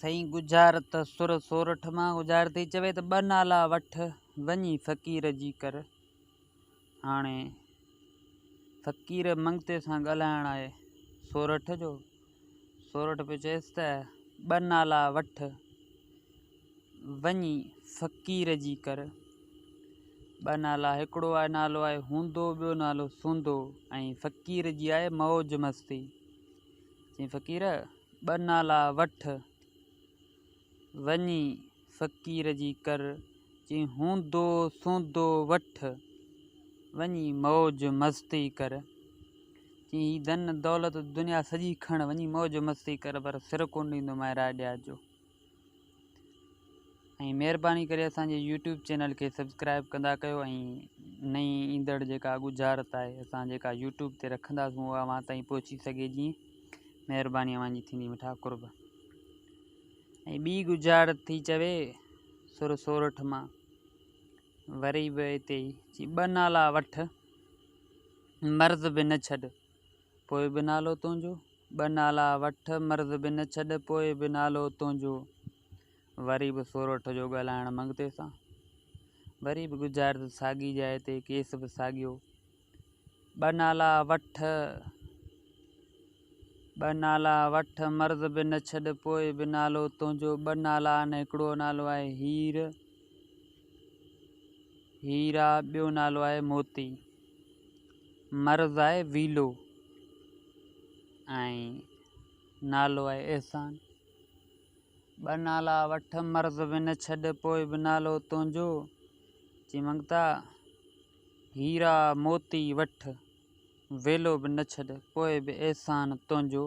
सही गुजारत सुर सोरठ मां गुजारती चवे त ॿ नाला वठ वञी फ़क़ीर जी कर। हाणे फ़क़ीर मंगते सां ॻाल्हाइणु आहे सोरठ जो। सोरठ पियो चएसि त ॿ नाला वठ वञी फ़क़ीर जी कर। ॿ नाला, हिकिड़ो आहे नालो आहे हूंदो, ॿियो नालो सूंदो, ऐं फ़क़ीर जी आहे मौज मस्ती। चई फ़क़ीर ॿ नाला वठ वञी फ़क़ीर जी कर। चई हूंदो सूंदो वठ वञी मौज मस्ती कर। चई धन दौलत दुनिया सॼी खण वञी मौज मस्ती कर, पर सिर कोन ॾींदो मां राॼ जो। ऐं महिरबानी करे असांजे यूट्यूब चैनल खे सब्सक्राइब कंदा कयो, ऐं नई ईंदड़ जेका गुजारत आहे असां जेका यूट्यूब ते रखंदासीं उहा अव्हां ताईं पहुची सघे, जी महिरबानी अव्हांजी थींदी मिठा कुर्ब। ऐं ॿी गुजारत थी चवे सुर सोरठ मां वरी बि हिते ई ॿ नाला वठ मर्ज़ बि न छॾ पोइ बि नालो तुंहिंजो। ॿ नाला वठ मर्ज़ बि न छॾ पोइ बि नालो तुंहिंजो। वरी बि सोरठ जो ॻाल्हाइणु मंगते सां, वरी बि गुजारत साॻी जाइ ते केस बि साॻियो। ॿ नाला वठ ॿ नाला वठ मर्ज़ बि न छॾ पोइ बि नालो तुंहिंजो। ॿ नाला आहिनि, हिकिड़ो नालो आहे हीरा, ॿियो नालो आहे मोती। मर्ज़ आहे वीलो ऐं नालो आहे एहसान। ॿ नाला वठ मर्ज़ बि न छॾ पोइ बि नालो तुंहिंजो। चई मंगता हीरा मोती वठ वेलो बि न छॾ पोइ बि एहसान तुंहिंजो।